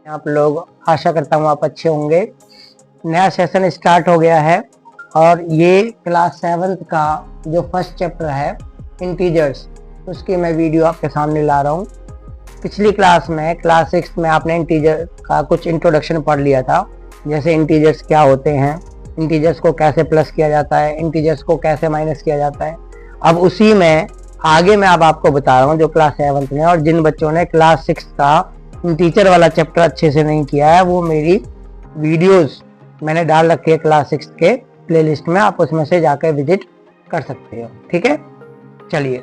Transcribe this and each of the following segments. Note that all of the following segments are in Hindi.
आप लोग, आशा करता हूँ आप अच्छे होंगे। नया सेशन स्टार्ट हो गया है और ये क्लास 7th का जो फर्स्ट चैप्टर है इंटीजर्स, उसकी मैं वीडियो आपके सामने ला रहा हूँ। पिछली क्लास में क्लास 6 में आपने इंटीजर का कुछ इंट्रोडक्शन पढ़ लिया था, जैसे इंटीजर्स क्या होते हैं, इंटीजर्स को कैसे प्लस किया जाता है, इंटीजर्स को कैसे माइनस किया जाता है। अब उसी में आगे मैं अब आपको बता रहा हूँ जो क्लास 7th में, और जिन बच्चों ने क्लास 6 का टीचर वाला चैप्टर अच्छे से नहीं किया है वो मेरी वीडियोस मैंने डाल रखी है क्लास 6 के प्लेलिस्ट में, आप उसमें से जाकर विजिट कर सकते हो। ठीक है, चलिए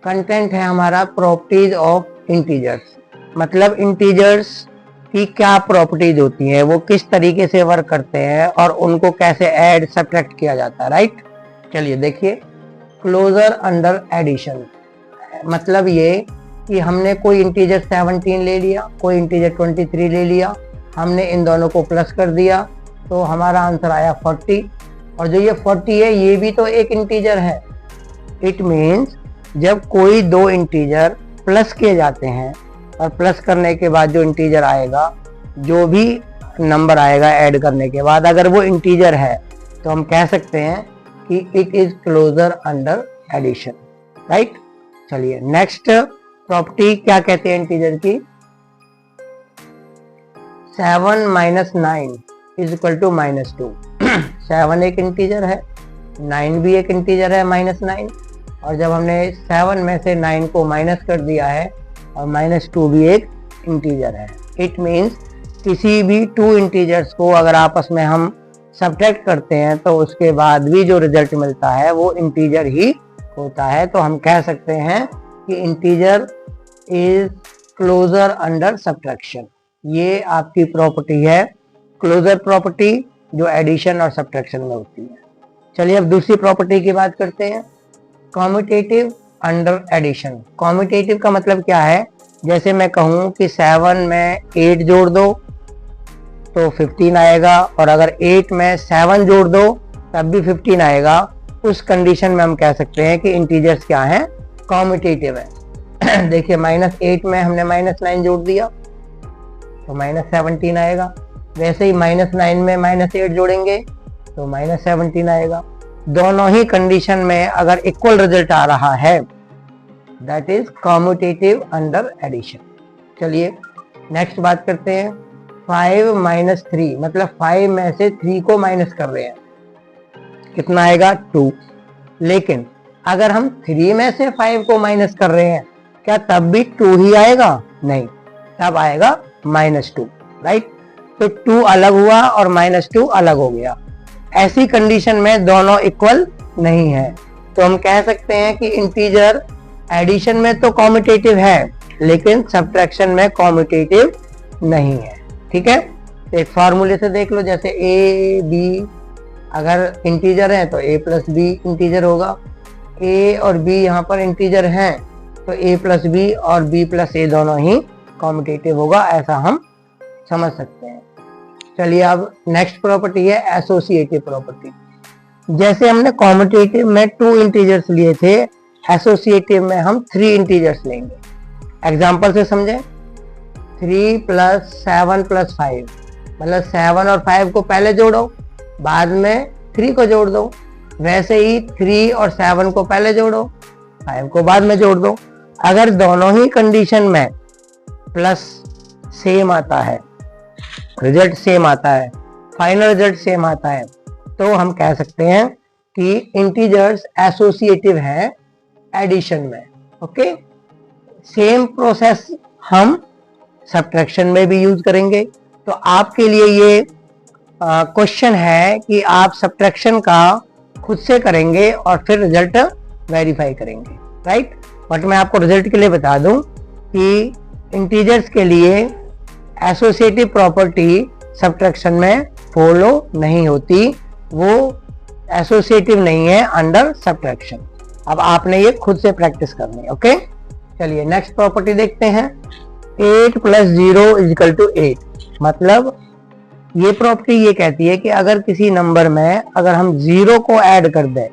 कंटेंट है हमारा प्रॉपर्टीज ऑफ इंटीजर्स, मतलब इंटीजर्स की क्या प्रॉपर्टीज होती है, वो किस तरीके से वर्क करते हैं और उनको कैसे ऐड सब्ट्रैक्ट किया जाता है। राइट, चलिए देखिए, क्लोजर अंडर एडिशन, मतलब ये कि हमने कोई इंटीजर 17 ले लिया, कोई इंटीजर 23 ले लिया, हमने इन दोनों को प्लस कर दिया तो हमारा आंसर आया 40। और जो ये 40 है ये भी तो एक इंटीजर है। इट मीन्स जब कोई दो इंटीजर प्लस किए जाते हैं और प्लस करने के बाद जो इंटीजर आएगा, जो भी नंबर आएगा ऐड करने के बाद, अगर वो इंटीजर है तो हम कह सकते हैं कि it is closure under addition. Right, चलिए नेक्स्ट प्रॉपर्टी क्या कहते हैं इंटीजर की, 7 - 9 इज इक्वल टू -2। 7 एक इंटीजर है, 9 भी एक इंटीजर है, -9, और जब हमने 7 में से 9 को माइनस कर दिया है और -2 भी एक इंटीजर है। इट मीन्स किसी भी 2 इंटीजर्स को अगर आपस में हम सब्ट्रैक्ट करते हैं तो उसके बाद भी जो रिजल्ट मिलता है वो इंटीजर ही होता है। तो हम कह सकते हैं कि integer is closure under subtraction. ये आपकी प्रॉपर्टी है क्लोजर प्रॉपर्टी, जो एडिशन और सब्ट्रैक्शन में होती है। चलिए अब दूसरी प्रॉपर्टी की बात करते हैं, कॉम्यूटेटिव अंडर एडिशन। कॉम्यूटेटिव का मतलब क्या है, जैसे मैं कहूँ कि 7 में 8 जोड़ दो तो 15 आएगा, और अगर 8 में 7 जोड़ दो तब भी 15 आएगा। उस कंडीशन में हम कह सकते हैं कि इंटीजर्स क्या हैं, कॉम्यूटेटिव है। देखिए -8 में हमने -9 जोड़ दिया तो -17 आएगा, वैसे ही -9 में -8 जोड़ेंगे तो -17 आएगा। दोनों ही कंडीशन में अगर इक्वल रिजल्ट आ रहा है that is commutative under addition. चलिए नेक्स्ट बात करते हैं, 5 - 3, मतलब 5 में से 3 को माइनस कर रहे हैं, कितना आएगा 2। लेकिन अगर हम 3 में से 5 को माइनस कर रहे हैं, क्या तब भी 2 ही आएगा? नहीं, तब आएगा -2। राइट, तो 2 अलग हुआ और -2 अलग हो गया। ऐसी कंडीशन में दोनों इक्वल नहीं है, तो हम कह सकते हैं कि इंटीजर एडिशन में तो कॉम्यूटेटिव है लेकिन सब्ट्रैक्शन में कॉम्यूटेटिव नहीं है। ठीक है, एक फार्मूले से देख लो, जैसे a b अगर इंटीजर है तो a + b इंटीजर होगा, a और b यहाँ पर इंटीजर हैं तो a + b और b + a दोनों ही कॉम्यूटेटिव होगा, ऐसा हम समझ सकते हैं। चलिए अब नेक्स्ट प्रॉपर्टी है एसोसिएटिव प्रॉपर्टी। जैसे हमने कॉम्यूटेटिव में 2 इंटीजर्स लिए थे, एसोसिएटिव में हम 3 इंटीजर्स लेंगे। एग्जांपल से समझें, 3 + 7 + 5, मतलब 7 और 5 को पहले जोड़ो, बाद में 3 को जोड़ दो। वैसे ही 3 और 7 को पहले जोड़ो, 5 को बाद में जोड़ दो। अगर दोनों ही कंडीशन में प्लस सेम आता है, रिजल्ट सेम आता है, फाइनल रिजल्ट सेम आता है, तो हम कह सकते हैं कि इंटीजर्स एसोसिएटिव हैं एडिशन में। ओके, सेम प्रोसेस हम सब्ट्रैक्शन में भी यूज करेंगे। तो आपके लिए ये क्वेश्चन है कि आप सब्ट्रैक्शन का खुद से करेंगे और फिर रिजल्ट वेरीफाई करेंगे। राइट, बट मैं आपको रिजल्ट के लिए बता दूं कि इंटीजर्स के लिए एसोसिएटिव प्रॉपर्टी सब्ट्रैक्शन में फॉलो नहीं होती, वो एसोसिएटिव नहीं है अंडर सब्ट्रैक्शन। अब आपने ये खुद से प्रैक्टिस करनी है। ओके, चलिए नेक्स्ट प्रॉपर्टी देखते हैं, 8 + 0 = 8। मतलब ये प्रॉपर्टी ये कहती है कि अगर किसी नंबर में अगर हम 0 को ऐड कर दें,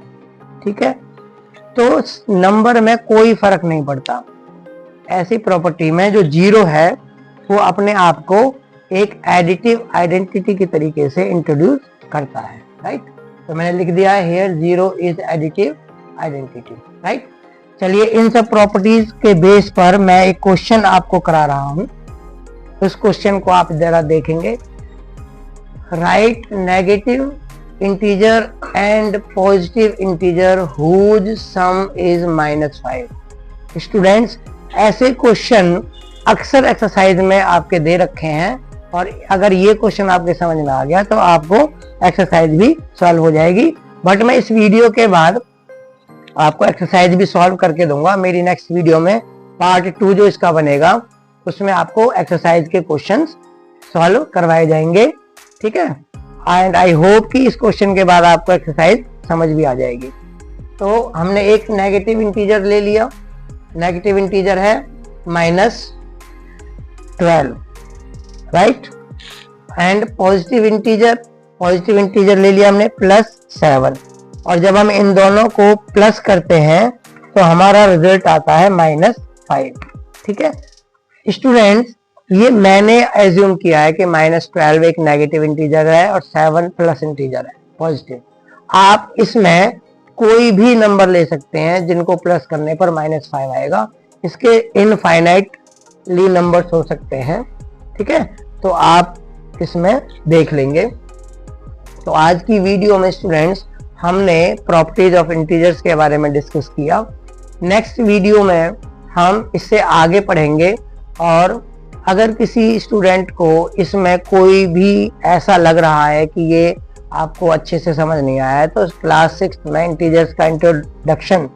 ठीक है, तो नंबर में कोई फर्क नहीं पड़ता। ऐसी प्रॉपर्टी में जो 0 है वो अपने आप को एक एडिटिव आइडेंटिटी के तरीके से इंट्रोड्यूस करता है, राइट। तो मैंने लिख दिया है here 0 is additive identity, right. चलिए इन सब प्रॉपर्टीज के बेस पर मैं एक क्वेश्चन आपको करा रहा हूं। उस क्वेश्चन को आप जरा देखेंगे। Right negative integer and positive integer whose sum is -5। Students, ऐसे क्वेश्चन अक्सर एक्सरसाइज में आपके दे रखे हैं, और अगर ये क्वेश्चन आपके समझ में आ गया तो आपको एक्सरसाइज भी सॉल्व हो जाएगी। बट मैं इस वीडियो के बाद आपको एक्सरसाइज भी सॉल्व करके दूंगा। मेरी नेक्स्ट वीडियो में पार्ट 2 जो इसका बनेगा उसमें आपको एक्सरसाइज के क्वेश्चंस सॉल्व करवाए जाएंगे, ठीक है। एंड आई होप कि इस क्वेश्चन के बाद आपको एक्सरसाइज समझ भी आ जाएगी। तो हमने एक नेगेटिव इंटीजर ले लिया, नेगेटिव इंटीजर है -12, राइट। एंड पॉजिटिव इंटीजर ले लिया हमने +7, और जब हम इन दोनों को प्लस करते हैं तो हमारा रिजल्ट आता है -5, ठीक है। स्टूडेंट्स, ये मैंने एज्यूम किया है कि -12 एक नेगेटिव इंटीजर है और 7 प्लस इंटीजर है पॉजिटिव। आप इसमें कोई भी नंबर ले सकते हैं जिनको प्लस करने पर -5 आएगा। इसके इनफाइनाइटली नंबर्स हो सकते हैं, ठीक है। तो आप इसमें देख लेंगे। तो आज की वीडियो में स्टूडेंट्स हमने प्रॉपर्टीज ऑफ इंटीजर्स के बारे में डिस्कस किया। नेक्स्ट वीडियो में हम इससे आगे पढ़ेंगे, और अगर किसी स्टूडेंट को इसमें कोई भी ऐसा लग रहा है कि ये आपको अच्छे से समझ नहीं आया है तो क्लास 6 में इंटीजर्स का इंट्रोडक्शन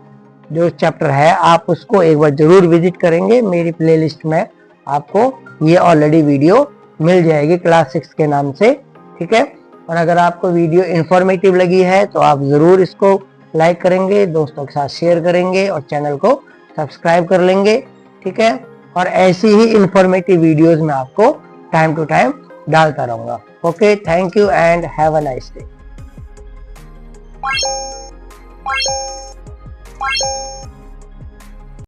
जो चैप्टर है आप उसको एक बार जरूर विजिट करेंगे। मेरी प्लेलिस्ट में आपको ये ऑलरेडी वीडियो मिल जाएगी क्लास 6 के नाम से, ठीक है। और अगर आपको वीडियो इंफॉर्मेटिव लगी है तो आप ज़रूर इसको लाइक करेंगे, दोस्तों के साथ शेयर करेंगे और चैनल को सब्सक्राइब कर लेंगे, ठीक है। और ऐसी ही इंफॉर्मेटिव वीडियोस में आपको टाइम टू टाइम डालता रहूँगा। Okay, thank you and have a nice day.